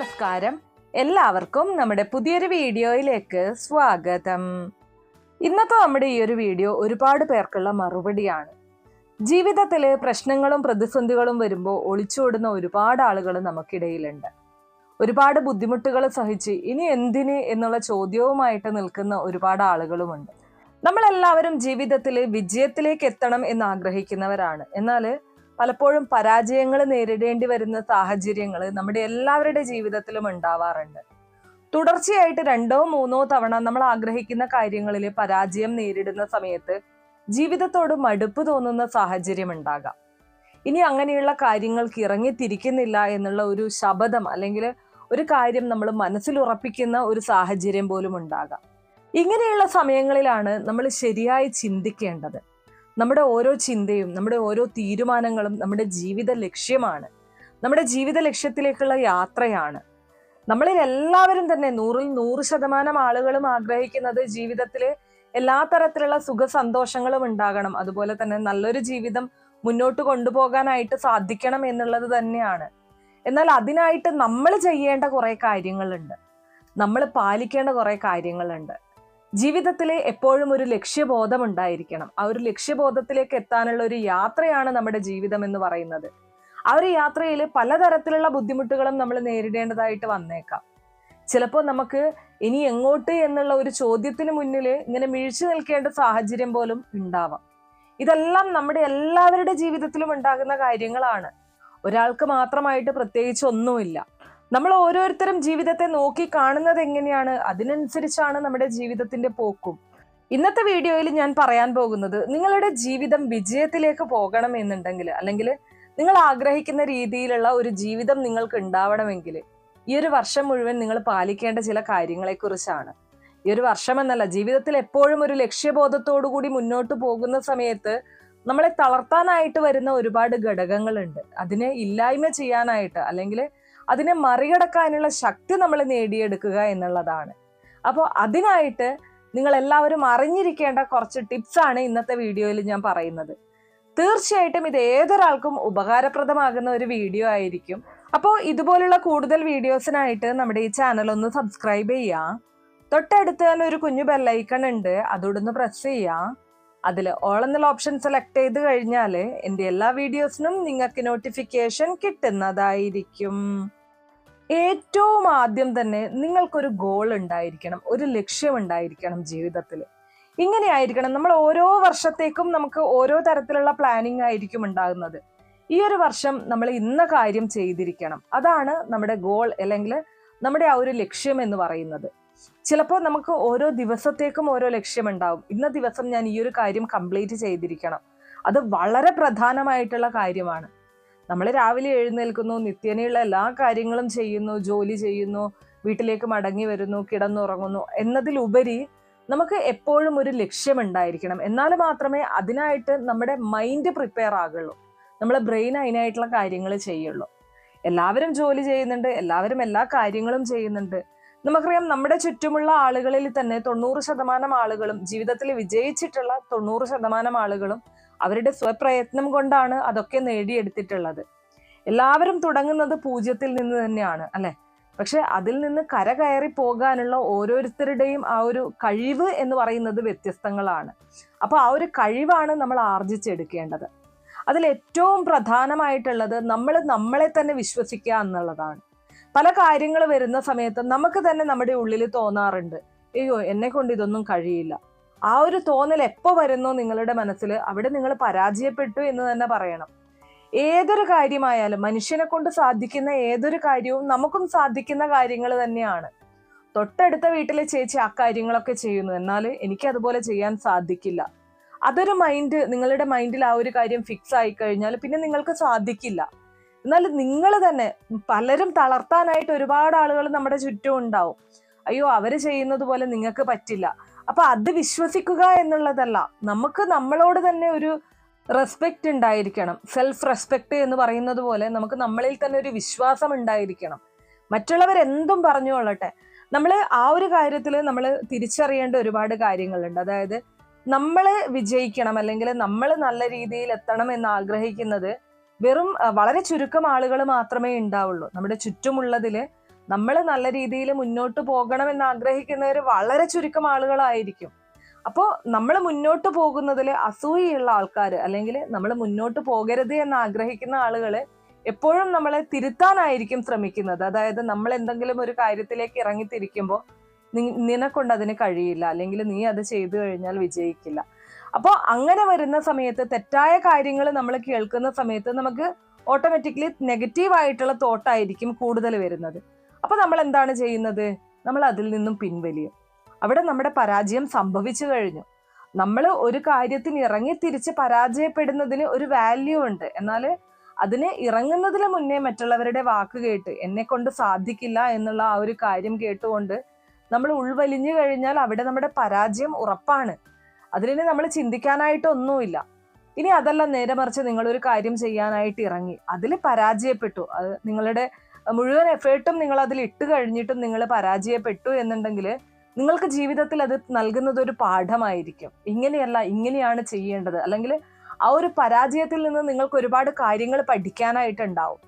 നമസ്കാരം. എല്ലാവർക്കും നമ്മുടെ പുതിയൊരു വീഡിയോയിലേക്ക് സ്വാഗതം. ഇന്നത്തെ നമ്മുടെ ഈ ഒരു വീഡിയോ ഒരുപാട് പേർക്കുള്ള മറുപടിയാണ്. ജീവിതത്തിൽ പ്രശ്നങ്ങളും പ്രതിസന്ധികളും വരുമ്പോൾ ഒളിച്ചോടുന്ന ഒരുപാട് ആളുകൾ നമുക്കിടയിലുണ്ട്. ഒരുപാട് ബുദ്ധിമുട്ടുകൾ സഹിച്ച് ഇനി എന്തിന് എന്നുള്ള ചോദ്യവുമായിട്ട് നിൽക്കുന്ന ഒരുപാട് ആളുകളുമുണ്ട്. നമ്മളെല്ലാവരും ജീവിതത്തിൽ വിജയത്തിലേക്ക് എത്തണം എന്ന് ആഗ്രഹിക്കുന്നവരാണ്. എന്നാൽ പലപ്പോഴും പരാജയങ്ങൾ നേരിടേണ്ടി വരുന്ന സാഹചര്യങ്ങൾ നമ്മുടെ എല്ലാവരുടെ ജീവിതത്തിലും ഉണ്ടാവാറുണ്ട്. തുടർച്ചയായിട്ട് 2 or 3 തവണ നമ്മൾ ആഗ്രഹിക്കുന്ന കാര്യങ്ങളിൽ പരാജയം നേരിടുന്ന സമയത്ത് ജീവിതത്തോട് മടുപ്പ് തോന്നുന്ന സാഹചര്യം ഉണ്ടാകാം. ഇനി അങ്ങനെയുള്ള കാര്യങ്ങൾക്ക് ഇറങ്ങിത്തിരിക്കുന്നില്ല എന്നുള്ള ഒരു ശപഥം അല്ലെങ്കിൽ ഒരു കാര്യം നമ്മൾ മനസ്സിൽ ഉറപ്പിക്കുന്ന ഒരു സാഹചര്യം പോലും ഉണ്ടാകാം. ഇങ്ങനെയുള്ള സമയങ്ങളിലാണ് നമ്മൾ ശരിയായി ചിന്തിക്കേണ്ടത്. നമ്മുടെ ഓരോ ചിന്തയും നമ്മുടെ ഓരോ തീരുമാനങ്ങളും നമ്മുടെ ജീവിത ലക്ഷ്യമാണ്, നമ്മുടെ ജീവിത ലക്ഷ്യത്തിലേക്കുള്ള യാത്രയാണ്. നമ്മളിൽ എല്ലാവരും തന്നെ 100-ൽ 100% ആളുകളും ആഗ്രഹിക്കുന്നത് ജീവിതത്തിൽ എല്ലാ തരത്തിലുള്ള സുഖ സന്തോഷങ്ങളും ഉണ്ടാകണം, അതുപോലെ തന്നെ നല്ലൊരു ജീവിതം മുന്നോട്ട് കൊണ്ടുപോകാനായിട്ട് സാധിക്കണം എന്നുള്ളത് തന്നെയാണ്. എന്നാൽ അതിനായിട്ട് നമ്മൾ ചെയ്യേണ്ട കുറെ കാര്യങ്ങളുണ്ട്, നമ്മൾ പാലിക്കേണ്ട കുറെ കാര്യങ്ങളുണ്ട്. ജീവിതത്തിൽ എപ്പോഴും ഒരു ലക്ഷ്യബോധം ഉണ്ടായിരിക്കണം. ആ ഒരു ലക്ഷ്യബോധത്തിലേക്ക് എത്താനുള്ള ഒരു യാത്രയാണ് നമ്മുടെ ജീവിതം എന്ന് പറയുന്നത്. ആ ഒരു യാത്രയിൽ പലതരത്തിലുള്ള ബുദ്ധിമുട്ടുകളും നമ്മൾ നേരിടേണ്ടതായിട്ട് വന്നേക്കാം. ചിലപ്പോൾ നമുക്ക് ഇനി എങ്ങോട്ട് എന്നുള്ള ഒരു ചോദ്യത്തിന് മുന്നിൽ ഇങ്ങനെ വീഴ്ച നിൽക്കേണ്ട സാഹചര്യം പോലും ഉണ്ടാവാം. ഇതെല്ലാം നമ്മുടെ എല്ലാവരുടെ ജീവിതത്തിലും ഉണ്ടാകുന്ന കാര്യങ്ങളാണ്. ഒരാൾക്ക് മാത്രമായിട്ട് പ്രത്യേകിച്ച് ഒന്നുമില്ല. നമ്മൾ ഓരോരുത്തരും ജീവിതത്തെ നോക്കി കാണുന്നത് എങ്ങനെയാണ്, അതിനനുസരിച്ചാണ് നമ്മുടെ ജീവിതത്തിന്റെ പോക്കും. ഇന്നത്തെ വീഡിയോയിൽ ഞാൻ പറയാൻ പോകുന്നത്, നിങ്ങളുടെ ജീവിതം വിജയത്തിലേക്ക് പോകണം എന്നുണ്ടെങ്കിൽ, അല്ലെങ്കിൽ നിങ്ങൾ ആഗ്രഹിക്കുന്ന രീതിയിലുള്ള ഒരു ജീവിതം നിങ്ങൾക്ക് ഉണ്ടാവണമെങ്കിൽ ഈ ഒരു വർഷം മുഴുവൻ നിങ്ങൾ പാലിക്കേണ്ട ചില കാര്യങ്ങളെ കുറിച്ചാണ്. ഈ ഒരു വർഷം എന്നല്ല, ജീവിതത്തിൽ എപ്പോഴും ഒരു ലക്ഷ്യബോധത്തോടു കൂടി മുന്നോട്ട് പോകുന്ന സമയത്ത് നമ്മളെ തളർത്താനായിട്ട് വരുന്ന ഒരുപാട് ഘടകങ്ങളുണ്ട്. അതിനെ ഇല്ലായ്മ ചെയ്യാനായിട്ട് അല്ലെങ്കിൽ അതിനെ മറികടക്കാനുള്ള ശക്തി നമ്മൾ നേടിയെടുക്കുക എന്നുള്ളതാണ്. അപ്പോൾ അതിനായിട്ട് നിങ്ങൾ എല്ലാവരും അറിഞ്ഞിരിക്കേണ്ട കുറച്ച് ടിപ്സാണ് ഇന്നത്തെ വീഡിയോയിൽ ഞാൻ പറയുന്നത്. തീർച്ചയായിട്ടും ഇത് ഏതൊരാൾക്കും ഉപകാരപ്രദമാകുന്ന ഒരു വീഡിയോ ആയിരിക്കും. അപ്പോൾ ഇതുപോലുള്ള കൂടുതൽ വീഡിയോസിനായിട്ട് നമ്മുടെ ഈ ചാനൽ ഒന്ന് സബ്സ്ക്രൈബ് ചെയ്യുക. തൊട്ടടുത്ത് തന്നെ ഒരു കുഞ്ഞു ബെല്ലൈക്കൺ ഉണ്ട്, അതോടൊന്ന് പ്രസ് ചെയ്യുക. അതിൽ ഓൾ എന്നുള്ള ഓപ്ഷൻ സെലക്ട് ചെയ്ത് കഴിഞ്ഞാൽ എൻ്റെ എല്ലാ വീഡിയോസിനും നിങ്ങൾക്ക് നോട്ടിഫിക്കേഷൻ കിട്ടുന്നതായിരിക്കും. ഏറ്റവും ആദ്യം തന്നെ നിങ്ങൾക്കൊരു ഗോൾ ഉണ്ടായിരിക്കണം, ഒരു ലക്ഷ്യം ഉണ്ടായിരിക്കണം ജീവിതത്തിൽ. ഇങ്ങനെ ആയിരിക്കണം. നമ്മൾ ഓരോ വർഷത്തേക്കും നമുക്ക് ഓരോ തരത്തിലുള്ള പ്ലാനിങ് ആയിരിക്കും ഉണ്ടാകുന്നത്. ഈ ഒരു വർഷം നമ്മൾ ഇന്ന കാര്യം ചെയ്തിരിക്കണം, അതാണ് നമ്മുടെ ഗോൾ അല്ലെങ്കിൽ നമ്മുടെ ആ ഒരു ലക്ഷ്യം എന്ന് പറയുന്നത്. ചിലപ്പോൾ നമുക്ക് ഓരോ ദിവസത്തേക്കും ഓരോ ലക്ഷ്യമുണ്ടാവും. ഇന്ന ദിവസം ഞാൻ ഈ ഒരു കാര്യം കംപ്ലീറ്റ് ചെയ്തിരിക്കണം. അത് വളരെ പ്രധാനമായിട്ടുള്ള കാര്യമാണ്. നമ്മൾ രാവിലെ എഴുന്നേൽക്കുന്നു, നിത്യേനയുള്ള എല്ലാ കാര്യങ്ങളും ചെയ്യുന്നു, ജോലി ചെയ്യുന്നു, വീട്ടിലേക്ക് മടങ്ങി വരുന്നു, കിടന്നുറങ്ങുന്നു എന്നതിലുപരി നമുക്ക് എപ്പോഴും ഒരു ലക്ഷ്യമുണ്ടായിരിക്കണം. എന്നാൽ മാത്രമേ അതിനായിട്ട് നമ്മുടെ മൈൻഡ് പ്രിപ്പയർ ആകുള്ളൂ, നമ്മളെ ബ്രെയിൻ അതിനായിട്ടുള്ള കാര്യങ്ങൾ ചെയ്യുള്ളൂ. എല്ലാവരും ജോലി ചെയ്യുന്നുണ്ട്, എല്ലാവരും എല്ലാ കാര്യങ്ങളും ചെയ്യുന്നുണ്ട്. നമുക്കറിയാം, നമ്മുടെ ചുറ്റുമുള്ള ആളുകളിൽ തന്നെ 90% ആളുകളും, ജീവിതത്തിൽ വിജയിച്ചിട്ടുള്ള 90% ആളുകളും അവരുടെ സ്വപ്രയത്നം കൊണ്ടാണ് അതൊക്കെ നേടിയെടുത്തിട്ടുള്ളത്. എല്ലാവരും തുടങ്ങുന്നത് 0-ൽ നിന്ന് തന്നെയാണ്, അല്ലെ? പക്ഷെ അതിൽ നിന്ന് കരകയറി പോകാനുള്ള ഓരോരുത്തരുടെയും ആ ഒരു കഴിവ് എന്ന് പറയുന്നത് വ്യത്യസ്തങ്ങളാണ്. അപ്പൊ ആ ഒരു കഴിവാണ് നമ്മൾ ആർജിച്ചെടുക്കേണ്ടത്. അതിൽ ഏറ്റവും പ്രധാനമായിട്ടുള്ളത് നമ്മൾ നമ്മളെ തന്നെ വിശ്വസിക്കുക എന്നുള്ളതാണ്. പല കാര്യങ്ങൾ വരുന്ന സമയത്ത് നമുക്ക് തന്നെ നമ്മുടെ ഉള്ളിൽ തോന്നാറുണ്ട്, അയ്യോ എന്നെ കൊണ്ട് ഇതൊന്നും കഴിയില്ല. ആ ഒരു തോന്നൽ എപ്പോൾ വരുന്നോ നിങ്ങളുടെ മനസ്സിൽ, അവിടെ നിങ്ങൾ പരാജയപ്പെട്ടു എന്ന് തന്നെ പറയണം. ഏതൊരു കാര്യമായാലും, മനുഷ്യനെ കൊണ്ട് സാധിക്കുന്ന ഏതൊരു കാര്യവും നമുക്കും സാധിക്കുന്ന കാര്യങ്ങൾ തന്നെയാണ്. തൊട്ടടുത്ത വീട്ടിലെ ചേച്ചി ആ കാര്യങ്ങളൊക്കെ ചെയ്യുന്നു, എന്നാൽ എനിക്ക് അതുപോലെ ചെയ്യാൻ സാധിക്കില്ല. അതൊരു നിങ്ങളുടെ മൈൻഡിൽ ആ ഒരു കാര്യം ഫിക്സ് ആയി കഴിഞ്ഞാൽ പിന്നെ നിങ്ങൾക്ക് സാധിക്കില്ല. എന്നാൽ നിങ്ങൾ തന്നെ, പലരും തളർത്താനായിട്ട് ഒരുപാട് ആളുകൾ നമ്മുടെ ചുറ്റും ഉണ്ടാവും. അയ്യോ അവര് ചെയ്യുന്നത് പോലെ നിങ്ങൾക്ക് പറ്റില്ല. അപ്പൊ അത് വിശ്വസിക്കുക എന്നുള്ളതല്ല, നമുക്ക് നമ്മളോട് തന്നെ ഒരു റെസ്പെക്റ്റ് ഉണ്ടായിരിക്കണം. സെൽഫ് റെസ്പെക്ട് എന്ന് പറയുന്നത് പോലെ നമുക്ക് നമ്മളിൽ തന്നെ ഒരു വിശ്വാസം ഉണ്ടായിരിക്കണം. മറ്റുള്ളവർ എന്തും പറഞ്ഞുകൊള്ളട്ടെ, നമ്മൾ ആ ഒരു കാര്യത്തിൽ നമ്മൾ തിരിച്ചറിയേണ്ട ഒരുപാട് കാര്യങ്ങളുണ്ട്. അതായത് നമ്മൾ വിജയിക്കണം അല്ലെങ്കിൽ നമ്മൾ നല്ല രീതിയിൽ എത്തണം എന്ന് ആഗ്രഹിക്കുന്നത് വളരെ ചുരുക്കം ആളുകൾ മാത്രമേ ഉണ്ടാവുള്ളൂ. നമ്മുടെ ചുറ്റുമുള്ളതില് നമ്മൾ നല്ല രീതിയിൽ മുന്നോട്ട് പോകണമെന്ന് ആഗ്രഹിക്കുന്നവർ വളരെ ചുരുക്കം ആളുകളായിരിക്കും. അപ്പോൾ നമ്മൾ മുന്നോട്ട് പോകുന്നതിൽ അസൂയുള്ള ആൾക്കാർ, അല്ലെങ്കിൽ നമ്മൾ മുന്നോട്ട് പോകരുത് എന്ന് ആഗ്രഹിക്കുന്ന ആളുകൾ എപ്പോഴും നമ്മളെ തിരുത്താനായിരിക്കും ശ്രമിക്കുന്നത്. അതായത് നമ്മൾ എന്തെങ്കിലും ഒരു കാര്യത്തിലേക്ക് ഇറങ്ങിത്തിരിക്കുമ്പോൾ നിനക്കൊണ്ട് അതിന് കഴിയില്ല, അല്ലെങ്കിൽ നീ അത് ചെയ്തു കഴിഞ്ഞാൽ വിജയിക്കില്ല. അപ്പോൾ അങ്ങനെ വരുന്ന സമയത്ത്, തെറ്റായ കാര്യങ്ങൾ നമ്മൾ കേൾക്കുന്ന സമയത്ത് നമുക്ക് ഓട്ടോമാറ്റിക്കലി നെഗറ്റീവായിട്ടുള്ള തോട്ടായിരിക്കും കൂടുതൽ വരുന്നത്. അപ്പൊ നമ്മൾ എന്താണ് ചെയ്യുന്നത്? നമ്മൾ അതിൽ നിന്നും പിൻവലിയും. അവിടെ നമ്മുടെ പരാജയം സംഭവിച്ചു കഴിഞ്ഞു. നമ്മൾ ഒരു കാര്യത്തിന് ഇറങ്ങി തിരിച്ച് പരാജയപ്പെടുന്നതിന് ഒരു വാല്യൂ ഉണ്ട്. എന്നാൽ അതിന് ഇറങ്ങുന്നതിന് മുന്നേ മറ്റുള്ളവരുടെ വാക്ക് കേട്ട് എന്നെ കൊണ്ട് സാധിക്കില്ല എന്നുള്ള ആ ഒരു കാര്യം കേട്ടുകൊണ്ട് നമ്മൾ ഉൾവലിഞ്ഞു കഴിഞ്ഞാൽ അവിടെ നമ്മുടെ പരാജയം ഉറപ്പാണ്. അതിന് നമ്മൾ ചിന്തിക്കാനായിട്ടൊന്നുമില്ല. ഇനി അതല്ല, നേരെ മറിച്ച് നിങ്ങളൊരു കാര്യം ചെയ്യാനായിട്ട് ഇറങ്ങി, അതിൽ പരാജയപ്പെട്ടു, അത് നിങ്ങളുടെ മുഴുവൻ എഫേർട്ടും നിങ്ങൾ അതിൽ ഇട്ട് കഴിഞ്ഞിട്ടും നിങ്ങൾ പരാജയപ്പെട്ടു എന്നുണ്ടെങ്കിൽ നിങ്ങൾക്ക് ജീവിതത്തിൽ അത് നൽകുന്നത് ഒരു പാഠമായിരിക്കും. ഇങ്ങനെയല്ല, ഇങ്ങനെയാണ് ചെയ്യേണ്ടത്, അല്ലെങ്കിൽ ആ ഒരു പരാജയത്തിൽ നിന്ന് നിങ്ങൾക്ക് ഒരുപാട് കാര്യങ്ങൾ പഠിക്കാനായിട്ടുണ്ടാവും.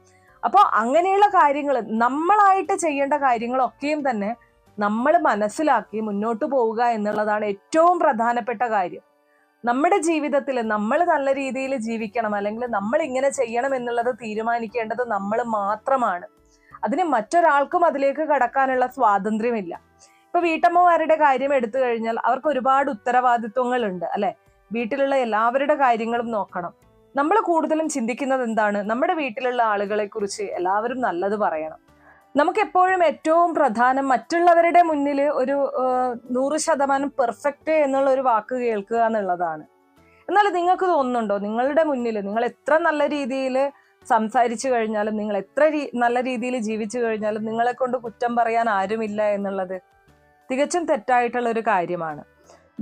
അപ്പോൾ അങ്ങനെയുള്ള കാര്യങ്ങൾ, നമ്മളായിട്ട് ചെയ്യേണ്ട കാര്യങ്ങളൊക്കെയും തന്നെ നമ്മൾ മനസ്സിലാക്കി മുന്നോട്ട് പോവുക എന്നുള്ളതാണ് ഏറ്റവും പ്രധാനപ്പെട്ട കാര്യം. നമ്മുടെ ജീവിതത്തിൽ നമ്മൾ നല്ല രീതിയിൽ ജീവിക്കണം, അല്ലെങ്കിൽ നമ്മൾ ഇങ്ങനെ ചെയ്യണം എന്നുള്ളത് തീരുമാനിക്കേണ്ടത് നമ്മൾ മാത്രമാണ്. അതിന് മറ്റൊരാൾക്കും അതിലേക്ക് കടക്കാനുള്ള സ്വാതന്ത്ര്യമില്ല. ഇപ്പൊ വീട്ടമ്മമാരുടെ കാര്യം എടുത്തു കഴിഞ്ഞാൽ അവർക്ക് ഒരുപാട് ഉത്തരവാദിത്വങ്ങളുണ്ട്, അല്ലെ? വീട്ടിലുള്ള എല്ലാവരുടെ കാര്യങ്ങളും നോക്കണം. നമ്മൾ കൂടുതലും ചിന്തിക്കുന്നത് എന്താണ്? നമ്മുടെ വീട്ടിലുള്ള ആളുകളെ കുറിച്ച് എല്ലാവരും നല്ലത് പറയണം. നമുക്ക് എപ്പോഴും ഏറ്റവും പ്രധാനം മറ്റുള്ളവരുടെ മുന്നിൽ ഒരു 100% പെർഫെക്റ്റ് എന്നുള്ള ഒരു വാക്ക് കേൾക്കുക എന്നുള്ളതാണ്. എന്നാൽ നിങ്ങൾക്ക് തോന്നുന്നുണ്ടോ, നിങ്ങളുടെ മുന്നിൽ നിങ്ങൾ എത്ര നല്ല രീതിയിൽ സംസാരിച്ചു കഴിഞ്ഞാലും, നിങ്ങൾ എത്ര നല്ല രീതിയിൽ ജീവിച്ചു കഴിഞ്ഞാലും നിങ്ങളെ കൊണ്ട് കുറ്റം പറയാൻ ആരുമില്ല എന്നുള്ളത് തികച്ചും തെറ്റായിട്ടുള്ള ഒരു കാര്യമാണ്.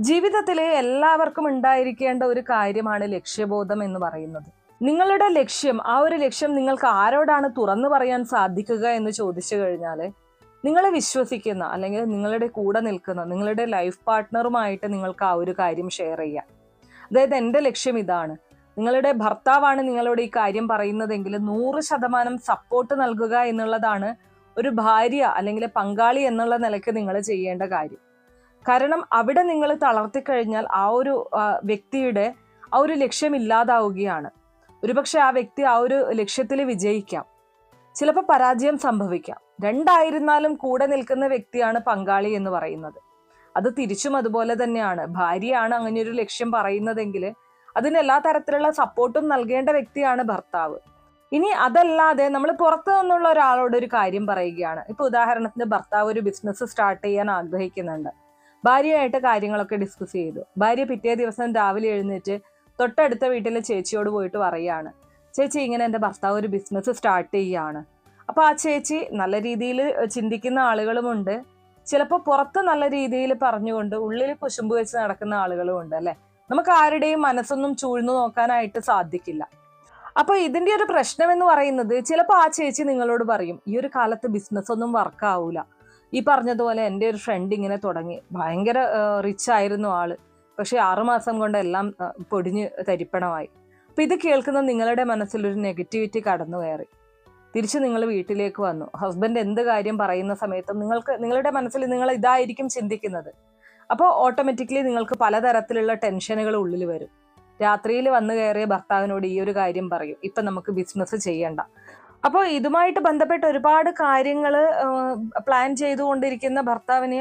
ജീവിതത്തിൽ എല്ലാവർക്കും ഉണ്ടായിരിക്കേണ്ട ഒരു കാര്യമാണ് ലക്ഷ്യബോധം എന്ന് പറയുന്നത്. നിങ്ങളുടെ ലക്ഷ്യം, ആ ഒരു ലക്ഷ്യം നിങ്ങൾക്ക് ആരോടാണ് തുറന്നു പറയാൻ സാധിക്കുക എന്ന് ചോദിച്ചു കഴിഞ്ഞാൽ, നിങ്ങളെ വിശ്വസിക്കുന്ന അല്ലെങ്കിൽ നിങ്ങളുടെ കൂടെ നിൽക്കുന്ന നിങ്ങളുടെ ലൈഫ് പാർട്ട്ണറുമായിട്ട് നിങ്ങൾക്ക് ആ ഒരു കാര്യം ഷെയർ ചെയ്യാം. അതായത് എൻ്റെ ലക്ഷ്യം ഇതാണ്. നിങ്ങളുടെ ഭർത്താവാണ് നിങ്ങളോട് ഈ കാര്യം പറയുന്നതെങ്കിൽ 100% സപ്പോർട്ട് നൽകുക എന്നുള്ളതാണ് ഒരു ഭാര്യ അല്ലെങ്കിൽ പങ്കാളി എന്നുള്ള നിലയ്ക്ക് നിങ്ങൾ ചെയ്യേണ്ട കാര്യം. കാരണം അവിടെ നിങ്ങൾ തളർത്തിക്കഴിഞ്ഞാൽ ആ ഒരു വ്യക്തിയുടെ ആ ഒരു ലക്ഷ്യം ഇല്ലാതാവുകയാണ്. ഒരുപക്ഷെ ആ വ്യക്തി ആ ഒരു ലക്ഷ്യത്തിൽ വിജയിക്കാം, ചിലപ്പോൾ പരാജയം സംഭവിക്കാം. രണ്ടായിരുന്നാലും കൂടെ നിൽക്കുന്ന വ്യക്തിയാണ് പങ്കാളി എന്ന് പറയുന്നത്. അത് തിരിച്ചും അതുപോലെ തന്നെയാണ്. ഭാര്യയാണ് അങ്ങനെ ഒരു ലക്ഷ്യം പറയുന്നതെങ്കിൽ അതിന് എല്ലാ തരത്തിലുള്ള സപ്പോർട്ടും നൽകേണ്ട വ്യക്തിയാണ് ഭർത്താവ്. ഇനി അതല്ലാതെ നമ്മൾ പുറത്തു നിന്നുള്ള ഒരാളോട് ഒരു കാര്യം പറയുകയാണ്. ഇപ്പൊ ഉദാഹരണത്തിന് ഭർത്താവ് ഒരു ബിസിനസ് സ്റ്റാർട്ട് ചെയ്യാൻ ആഗ്രഹിക്കുന്നുണ്ട്. ഭാര്യയായിട്ട് കാര്യങ്ങളൊക്കെ ഡിസ്കസ് ചെയ്തു. ഭാര്യ പിറ്റേ ദിവസം രാവിലെ എഴുന്നേറ്റ് തൊട്ടടുത്ത വീട്ടിലെ ചേച്ചിയോട് പോയിട്ട് പറയാണ്, ചേച്ചി ഇങ്ങനെ എൻ്റെ ഭർത്താവ് ഒരു ബിസിനസ് സ്റ്റാർട്ട് ചെയ്യുകയാണ്. അപ്പോൾ ആ ചേച്ചി നല്ല രീതിയിൽ ചിന്തിക്കുന്ന ആളുകളുമുണ്ട്, ചിലപ്പോൾ പുറത്ത് നല്ല രീതിയിൽ പറഞ്ഞുകൊണ്ട് ഉള്ളിൽ കുശുമ്പ് വെച്ച് നടക്കുന്ന ആളുകളുമുണ്ട്, അല്ലെ? നമുക്ക് ആരുടെയും മനസ്സൊന്നും ചൂഴ്ന്നു നോക്കാനായിട്ട് സാധിക്കില്ല. അപ്പോൾ ഇതിന്റെ ഒരു പ്രശ്നം എന്ന് പറയുന്നത്, ചിലപ്പോൾ ആ ചേച്ചി നിങ്ങളോട് പറയും, ഈ ഒരു കാലത്ത് ബിസിനസ് ഒന്നും വർക്കാവൂല. ഈ പറഞ്ഞതുപോലെ എൻ്റെ ഒരു ഫ്രണ്ട് ഇങ്ങനെ തുടങ്ങി, ഭയങ്കര റിച്ച് ആയിരുന്നു ആള്, പക്ഷെ 6 മാസം കൊണ്ട് എല്ലാം പൊടിഞ്ഞ് തരിപ്പണമായി. അപ്പൊ ഇത് കേൾക്കുന്ന നിങ്ങളുടെ മനസ്സിലൊരു നെഗറ്റിവിറ്റി കടന്നു കയറി. തിരിച്ച് നിങ്ങൾ വീട്ടിലേക്ക് വന്നു. ഹസ്ബൻഡ് എന്ത് കാര്യം പറയുന്ന സമയത്തും നിങ്ങളുടെ മനസ്സിൽ നിങ്ങൾ ഇതായിരിക്കും ചിന്തിക്കുന്നത്. അപ്പോൾ ഓട്ടോമാറ്റിക്കലി നിങ്ങൾക്ക് പലതരത്തിലുള്ള ടെൻഷനുകൾ ഉള്ളിൽ വരും. രാത്രിയിൽ വന്നു കയറിയ ഭർത്താവിനോട് ഈ ഒരു കാര്യം പറയും, ഇപ്പൊ നമുക്ക് ബിസിനസ് ചെയ്യണ്ട. അപ്പോൾ ഇതുമായിട്ട് ബന്ധപ്പെട്ട ഒരുപാട് കാര്യങ്ങൾ പ്ലാൻ ചെയ്തുകൊണ്ടിരിക്കുന്ന ഭർത്താവിന്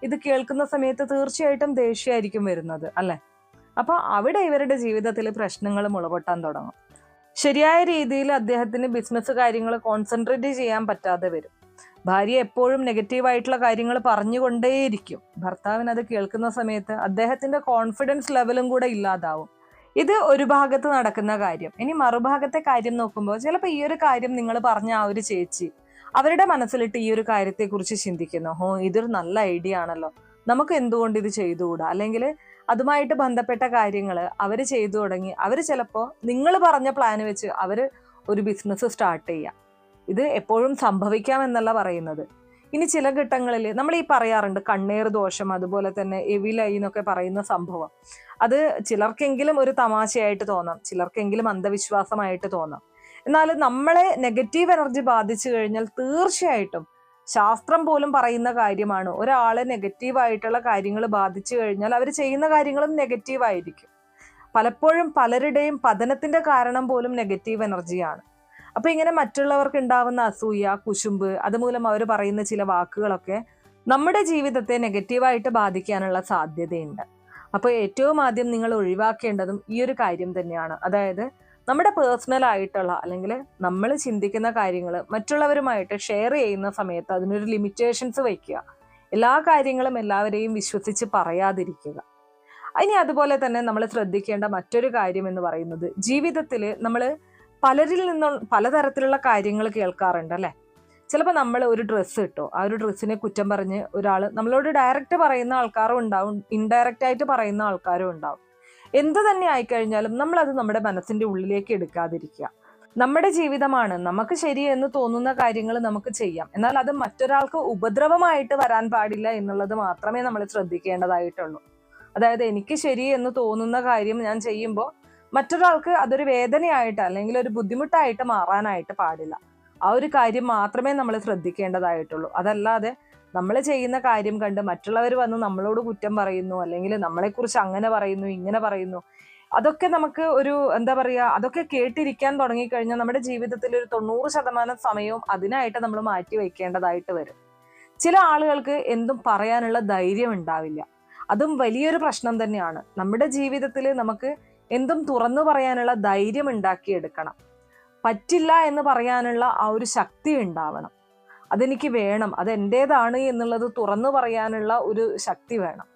ഇത് കേൾക്കുന്ന സമയത്ത് തീർച്ചയായിട്ടും ദേഷ്യമായിരിക്കും വരുന്നത്, അല്ലെ? അപ്പൊ അവിടെ ഇവരുടെ ജീവിതത്തിൽ പ്രശ്നങ്ങൾ മുളപൊട്ടാൻ തുടങ്ങും. ശരിയായ രീതിയിൽ അദ്ദേഹത്തിന് ബിസിനസ് കാര്യങ്ങൾ കോൺസെൻട്രേറ്റ് ചെയ്യാൻ പറ്റാതെ വരും. ഭാര്യ എപ്പോഴും നെഗറ്റീവായിട്ടുള്ള കാര്യങ്ങൾ പറഞ്ഞുകൊണ്ടേയിരിക്കും. ഭർത്താവിന് അത് കേൾക്കുന്ന സമയത്ത് അദ്ദേഹത്തിന്റെ കോൺഫിഡൻസ് ലെവലും കൂടെ ഇല്ലാതാവും. ഇത് ഒരു ഭാഗത്ത് നടക്കുന്ന കാര്യം. ഇനി മറുഭാഗത്തെ കാര്യം നോക്കുമ്പോൾ ചിലപ്പോൾ ഈ ഒരു കാര്യം നിങ്ങൾ പറഞ്ഞ ആ ഒരു ചേച്ചി അവരുടെ മനസ്സിലിട്ട് ഈ ഒരു കാര്യത്തെക്കുറിച്ച് ചിന്തിക്കുന്നു, ഇതൊരു നല്ല ഐഡിയ ആണല്ലോ, നമുക്ക് എന്തുകൊണ്ട് ഇത് ചെയ്തുകൂടാ? അല്ലെങ്കിൽ അതുമായിട്ട് ബന്ധപ്പെട്ട കാര്യങ്ങൾ അവർ ചെയ്തു തുടങ്ങി. അവർ ചിലപ്പോൾ നിങ്ങൾ പറഞ്ഞ പ്ലാൻ വെച്ച് അവർ ഒരു ബിസിനസ് സ്റ്റാർട്ട് ചെയ്യാം. ഇത് എപ്പോഴും സംഭവിക്കാം എന്നല്ല പറയുന്നത്. ഇനി ചില ഘട്ടങ്ങളിൽ നമ്മൾ ഈ പറയാറുണ്ട് കണ്ണേർ ദോഷം, അതുപോലെ തന്നെ എവിലൈ എന്നൊക്കെ പറയുന്ന സംഭവം. അത് ചിലർക്കെങ്കിലും ഒരു തമാശയായിട്ട് തോന്നാം, ചിലർക്കെങ്കിലും അന്ധവിശ്വാസമായിട്ട് തോന്നാം. എന്നാൽ നമ്മളെ നെഗറ്റീവ് എനർജി ബാധിച്ചു കഴിഞ്ഞാൽ തീർച്ചയായിട്ടും ശാസ്ത്രം പോലും പറയുന്ന കാര്യമാണ്. ഒരാളെ നെഗറ്റീവായിട്ടുള്ള കാര്യങ്ങൾ ബാധിച്ചു കഴിഞ്ഞാൽ അവർ ചെയ്യുന്ന കാര്യങ്ങളും നെഗറ്റീവായിരിക്കും. പലപ്പോഴും പലരുടെയും പതനത്തിന്റെ കാരണം പോലും നെഗറ്റീവ് എനർജിയാണ്. അപ്പൊ ഇങ്ങനെ മറ്റുള്ളവർക്ക് ഉണ്ടാവുന്ന അസൂയ, കുശുമ്പ്, അതുമൂലം അവർ പറയുന്ന ചില വാക്കുകളൊക്കെ നമ്മുടെ ജീവിതത്തെ നെഗറ്റീവായിട്ട് ബാധിക്കാനുള്ള സാധ്യതയുണ്ട്. അപ്പോൾ ഏറ്റവും ആദ്യം നിങ്ങൾ ഒഴിവാക്കേണ്ടതും ഈ ഒരു കാര്യം തന്നെയാണ്. അതായത് നമ്മുടെ പേഴ്സണൽ ആയിട്ടുള്ള അല്ലെങ്കിൽ നമ്മൾ ചിന്തിക്കുന്ന കാര്യങ്ങൾ മറ്റുള്ളവരുമായിട്ട് ഷെയർ ചെയ്യുന്ന സമയത്ത് അതിനൊരു ലിമിറ്റേഷൻസ് വയ്ക്കുക. എല്ലാ കാര്യങ്ങളും എല്ലാവരെയും വിശ്വസിച്ച് പറയാതിരിക്കുക. ഇനി അതുപോലെ തന്നെ നമ്മൾ ശ്രദ്ധിക്കേണ്ട മറ്റൊരു കാര്യം എന്ന് പറയുന്നത്, ജീവിതത്തിൽ നമ്മൾ പലരിൽ നിന്നും പലതരത്തിലുള്ള കാര്യങ്ങൾ കേൾക്കാറുണ്ട് അല്ലേ. ചിലപ്പോൾ നമ്മൾ ഒരു ഡ്രസ്സ് ഇട്ടോ, ആ ഒരു ഡ്രസ്സിനെ കുറ്റം പറഞ്ഞ് ഒരാൾ നമ്മളോട് ഡയറക്റ്റ് പറയുന്ന ആൾക്കാരും ഉണ്ടാവും, ഇൻഡയറക്റ്റ് ആയിട്ട് പറയുന്ന ആൾക്കാരും ഉണ്ടാവും. എന്ത് തന്നെ ആയിക്കഴിഞ്ഞാലും നമ്മളത് നമ്മുടെ മനസ്സിന്റെ ഉള്ളിലേക്ക് എടുക്കാതിരിക്കുക. നമ്മുടെ ജീവിതമാണ്, നമുക്ക് ശരിയെന്ന് തോന്നുന്ന കാര്യങ്ങൾ നമുക്ക് ചെയ്യാം. എന്നാൽ അത് മറ്റൊരാൾക്ക് ഉപദ്രവമായിട്ട് വരാൻ പാടില്ല എന്നുള്ളത് മാത്രമേ നമ്മൾ ശ്രദ്ധിക്കേണ്ടതായിട്ടുള്ളൂ. അതായത് എനിക്ക് ശരി എന്ന് തോന്നുന്ന കാര്യം ഞാൻ ചെയ്യുമ്പോൾ മറ്റൊരാൾക്ക് അതൊരു വേദനയായിട്ട് അല്ലെങ്കിൽ ഒരു ബുദ്ധിമുട്ടായിട്ട് മാറാനായിട്ട് പാടില്ല. ആ ഒരു കാര്യം മാത്രമേ നമ്മൾ ശ്രദ്ധിക്കേണ്ടതായിട്ടുള്ളൂ. അതല്ലാതെ നമ്മൾ ചെയ്യുന്ന കാര്യം കണ്ട് മറ്റുള്ളവർ വന്ന് നമ്മളോട് കുറ്റം പറയുന്നു, അല്ലെങ്കിൽ നമ്മളെക്കുറിച്ച് അങ്ങനെ പറയുന്നു, ഇങ്ങനെ പറയുന്നു, അതൊക്കെ നമുക്ക് ഒരു എന്താ പറയുക, അതൊക്കെ കേട്ടിരിക്കാൻ തുടങ്ങിക്കഴിഞ്ഞാൽ നമ്മുടെ ജീവിതത്തിൽ ഒരു 90% സമയവും അതിനായിട്ട് നമ്മൾ മാറ്റി വയ്ക്കേണ്ടതായിട്ട് വരും. ചില ആളുകൾക്ക് എന്തും പറയാനുള്ള ധൈര്യം ഉണ്ടാവില്ല. അതും വലിയൊരു പ്രശ്നം തന്നെയാണ്. നമ്മുടെ ജീവിതത്തിൽ നമുക്ക് എന്തും തുറന്നു പറയാനുള്ള ധൈര്യം ഉണ്ടാക്കിയെടുക്കണം. പറ്റില്ല എന്ന് പറയാനുള്ള ആ ഒരു ശക്തി ഉണ്ടാവണം. അതെനിക്ക് വേണം, അതെൻ്റേതാണ് എന്നുള്ളത് തുറന്നു പറയാനുള്ള ഒരു ശക്തി വേണം.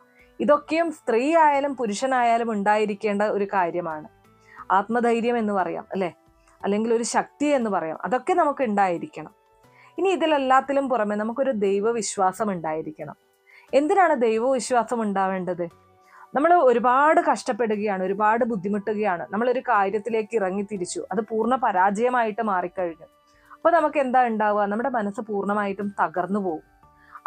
ഇതൊക്കെയും സ്ത്രീ ആയാലും പുരുഷനായാലും ഉണ്ടായിരിക്കേണ്ട ഒരു കാര്യമാണ്. ആത്മധൈര്യം എന്ന് പറയാം അല്ലേ, അല്ലെങ്കിൽ ഒരു ശക്തി എന്ന് പറയാം. അതൊക്കെ നമുക്ക് ഉണ്ടായിരിക്കണം. ഇനി ഇതിലെല്ലാത്തിലും പുറമെ നമുക്കൊരു ദൈവവിശ്വാസം ഉണ്ടായിരിക്കണം. എന്തിനാണ് ദൈവവിശ്വാസം ഉണ്ടാവേണ്ടത്? നമ്മൾ ഒരുപാട് കഷ്ടപ്പെടുകയാണ്, ഒരുപാട് ബുദ്ധിമുട്ടുകയാണ്, നമ്മളൊരു കാര്യത്തിലേക്ക് ഇറങ്ങി തിരിച്ചു, അത് പൂർണ്ണ പരാജയമായിട്ട് മാറിക്കഴിഞ്ഞു. അപ്പൊ നമുക്ക് എന്താ ഉണ്ടാവുക? നമ്മുടെ മനസ്സ് പൂർണ്ണമായിട്ടും തകർന്നു പോകും.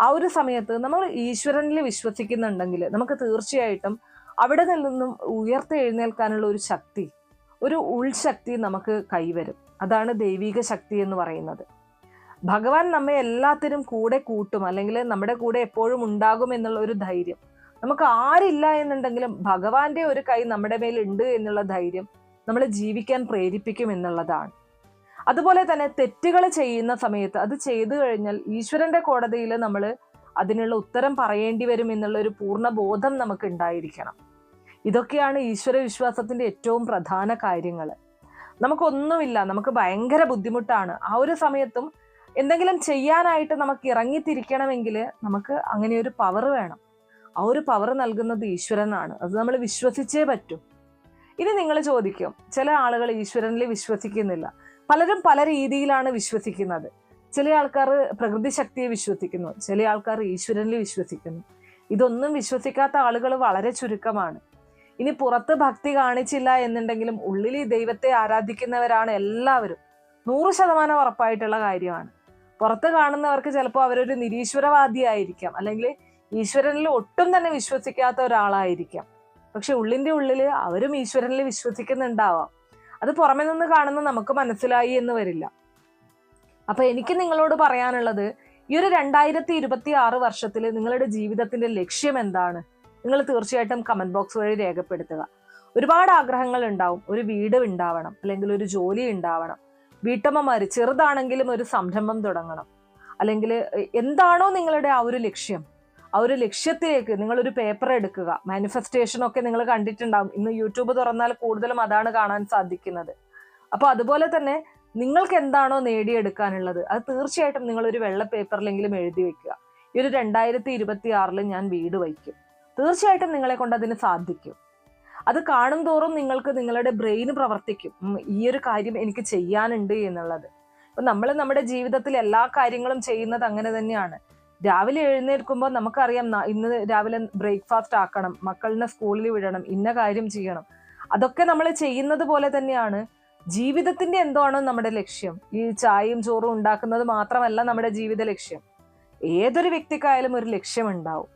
ആ ഒരു സമയത്ത് നമ്മൾ ഈശ്വരനിൽ വിശ്വസിക്കുന്നുണ്ടെങ്കിൽ നമുക്ക് തീർച്ചയായിട്ടും അവിടെ നിന്നും ഉയർത്തെഴുന്നേൽക്കാനുള്ള ഒരു ശക്തി, ഒരു ഉൾശക്തി നമുക്ക് കൈവരും. അതാണ് ദൈവിക ശക്തി എന്ന് പറയുന്നത്. ഭഗവാൻ നമ്മെ എല്ലാത്തിനും കൂടെ കൂട്ടും, അല്ലെങ്കിൽ നമ്മുടെ കൂടെ എപ്പോഴും ഉണ്ടാകും എന്നുള്ള ഒരു ധൈര്യം നമുക്ക് ആരില്ല എന്നുണ്ടെങ്കിലും ഭഗവാന്റെ ഒരു കൈ നമ്മുടെ മേൽ ഉണ്ട് എന്നുള്ള ധൈര്യം നമ്മളെ ജീവിക്കാൻ പ്രേരിപ്പിക്കും എന്നുള്ളതാണ്. അതുപോലെ തന്നെ തെറ്റുകൾ ചെയ്യുന്ന സമയത്ത് അത് ചെയ്തു കഴിഞ്ഞാൽ ഈശ്വരന്റെ കോടതിയിൽ നമ്മൾ അതിനുള്ള ഉത്തരം പറയേണ്ടി വരും എന്നുള്ള ഒരു പൂർണ്ണ ബോധം നമുക്ക് ഉണ്ടായിരിക്കണം. ഇതൊക്കെയാണ് ഈശ്വര വിശ്വാസത്തിന്റെ ഏറ്റവും പ്രധാന കാര്യങ്ങൾ. നമുക്കൊന്നുമില്ല, നമുക്ക് ഭയങ്കര ബുദ്ധിമുട്ടാണ്, ആ ഒരു സമയത്തും എന്തെങ്കിലും ചെയ്യാനായിട്ട് നമുക്ക് ഇറങ്ങിത്തിരിക്കണമെങ്കിൽ നമുക്ക് അങ്ങനെ ഒരു പവർ വേണം. ആ ഒരു പവർ നൽകുന്നത് ഈശ്വരനാണ്. അത് നമ്മൾ വിശ്വസിച്ചേ പറ്റൂ. ഇനി നിങ്ങൾ ചോദിക്കും, ചില ആളുകൾ ഈശ്വരനിൽ വിശ്വസിക്കുന്നില്ല. പലരും പല രീതിയിലാണ് വിശ്വസിക്കുന്നത്. ചില ആൾക്കാർ പ്രകൃതി ശക്തിയെ വിശ്വസിക്കുന്നു, ചില ആൾക്കാർ ഈശ്വരനിൽ വിശ്വസിക്കുന്നു. ഇതൊന്നും വിശ്വസിക്കാത്ത ആളുകൾ വളരെ ചുരുക്കമാണ്. ഇനി പുറത്ത് ഭക്തി കാണിച്ചില്ല എന്നുണ്ടെങ്കിലും ഉള്ളിൽ ഈ ദൈവത്തെ ആരാധിക്കുന്നവരാണ് എല്ലാവരും. 100% ഉറപ്പായിട്ടുള്ള കാര്യമാണ്. പുറത്ത് കാണുന്നവർക്ക് ചിലപ്പോൾ അവരൊരു നിരീശ്വരവാദിയായിരിക്കാം, അല്ലെങ്കിൽ ഈശ്വരനിൽ ഒട്ടും തന്നെ വിശ്വസിക്കാത്ത ഒരാളായിരിക്കാം. പക്ഷെ ഉള്ളിന്റെ ഉള്ളിൽ അവരും ഈശ്വരനിൽ വിശ്വസിക്കുന്നുണ്ടാവാം. അത് പുറമെ നിന്ന് കാണുന്ന നമുക്ക് മനസ്സിലായി എന്ന് വരില്ല. അപ്പൊ എനിക്ക് നിങ്ങളോട് പറയാനുള്ളത്, ഈ ഒരു 2026 വർഷത്തിൽ നിങ്ങളുടെ ജീവിതത്തിന്റെ ലക്ഷ്യം എന്താണ്? നിങ്ങൾ തീർച്ചയായിട്ടും കമന്റ് ബോക്സ് വഴി രേഖപ്പെടുത്തുക. ഒരുപാട് ആഗ്രഹങ്ങൾ ഉണ്ടാവും. ഒരു വീട് ഉണ്ടാവണം, അല്ലെങ്കിൽ ഒരു ജോലി ഉണ്ടാവണം, വീട്ടമ്മമാര് ചെറുതാണെങ്കിലും ഒരു സംരംഭം തുടങ്ങണം, അല്ലെങ്കിൽ എന്താണോ നിങ്ങളുടെ ആ ഒരു ലക്ഷ്യം, ആ ഒരു ലക്ഷ്യത്തിലേക്ക് നിങ്ങളൊരു പേപ്പർ എടുക്കുക. മാനിഫെസ്റ്റേഷൻ ഒക്കെ നിങ്ങൾ കണ്ടിട്ടുണ്ടാവും. ഇന്ന് യൂട്യൂബ് തുറന്നാൽ കൂടുതലും അതാണ് കാണാൻ സാധിക്കുന്നത്. അപ്പൊ അതുപോലെ തന്നെ നിങ്ങൾക്ക് എന്താണോ നേടിയെടുക്കാനുള്ളത് അത് തീർച്ചയായിട്ടും നിങ്ങളൊരു വെള്ള പേപ്പറിലെങ്കിലും എഴുതി വെക്കുക. ഈ ഒരു 2026 ഞാൻ വീട് വയ്ക്കും. തീർച്ചയായിട്ടും നിങ്ങളെ കൊണ്ട് അതിന് സാധിക്കും. അത് കാണും തോറും നിങ്ങൾക്ക് നിങ്ങളുടെ ബ്രെയിന് പ്രവർത്തിക്കും, ഈ ഒരു കാര്യം എനിക്ക് ചെയ്യാനുണ്ട് എന്നുള്ളത്. അപ്പൊ നമ്മൾ നമ്മുടെ ജീവിതത്തിൽ എല്ലാ കാര്യങ്ങളും ചെയ്യുന്നത് അങ്ങനെ തന്നെയാണ്. രാവിലെ എഴുന്നേൽക്കുമ്പോൾ നമുക്കറിയാം, ഇന്ന് രാവിലെ ബ്രേക്ക്ഫാസ്റ്റ് ആക്കണം, മക്കളിനെ സ്കൂളിൽ വിടണം, ഇന്ന കാര്യം ചെയ്യണം. അതൊക്കെ നമ്മൾ ചെയ്യുന്നത് പോലെ തന്നെയാണ് ജീവിതത്തിന്റെ എന്താണോ നമ്മുടെ ലക്ഷ്യം. ഈ ചായയും ചോറും ഉണ്ടാക്കുന്നത് മാത്രമല്ല നമ്മുടെ ജീവിത ലക്ഷ്യം. ഏതൊരു വ്യക്തിക്കായാലും ഒരു ലക്ഷ്യം ഉണ്ടാവും.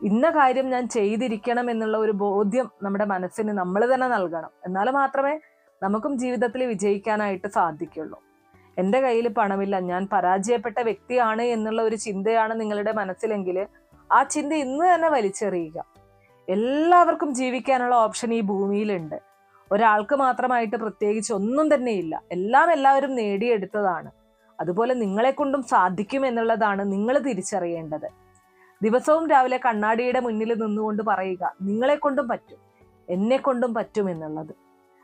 ഇന്ന കാര്യം ഞാൻ ചെയ്തിരിക്കണം എന്നുള്ള ഒരു ബോധ്യം നമ്മുടെ മനസ്സിന് നമ്മൾ തന്നെ നൽകണം. എന്നാൽ മാത്രമേ നമുക്കും ജീവിതത്തിൽ വിജയിക്കാനായിട്ട് സാധിക്കുള്ളൂ. എൻ്റെ കയ്യിൽ പണമില്ല, ഞാൻ പരാജയപ്പെട്ട വ്യക്തിയാണ് എന്നുള്ള ഒരു ചിന്തയാണ് നിങ്ങളുടെ മനസ്സിലെങ്കിൽ ആ ചിന്ത ഇന്ന് തന്നെ വലിച്ചെറിയുക. എല്ലാവർക്കും ജീവിക്കാനുള്ള ഓപ്ഷൻ ഈ ഭൂമിയിലുണ്ട്. ഒരാൾക്ക് മാത്രമായിട്ട് പ്രത്യേകിച്ച് ഒന്നും തന്നെയില്ല. എല്ലാം എല്ലാവരും നേടിയെടുത്തതാണ്. അതുപോലെ നിങ്ങളെ കൊണ്ടും സാധിക്കും എന്നുള്ളതാണ് നിങ്ങൾ തിരിച്ചറിയേണ്ടത്. ദിവസവും രാവിലെ കണ്ണാടിയുടെ മുന്നിൽ നിന്നുകൊണ്ട് പറയുക, നിങ്ങളെ കൊണ്ടും പറ്റും, എന്നെ കൊണ്ടും പറ്റും എന്നുള്ളത്.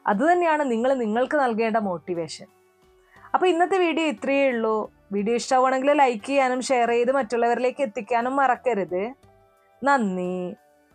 അതുതന്നെയാണ് നിങ്ങൾ നിങ്ങൾക്ക് നൽകേണ്ട മോട്ടിവേഷൻ. അപ്പോൾ ഇന്നത്തെ വീഡിയോ ഇത്രയേ ഉള്ളൂ. വീഡിയോ ഇഷ്ടമാണെങ്കിൽ ലൈക്ക് ചെയ്യാനും ഷെയർ ചെയ്ത് മറ്റുള്ളവരിലേക്ക് എത്തിക്കാനും മറക്കരുത്. നന്ദി.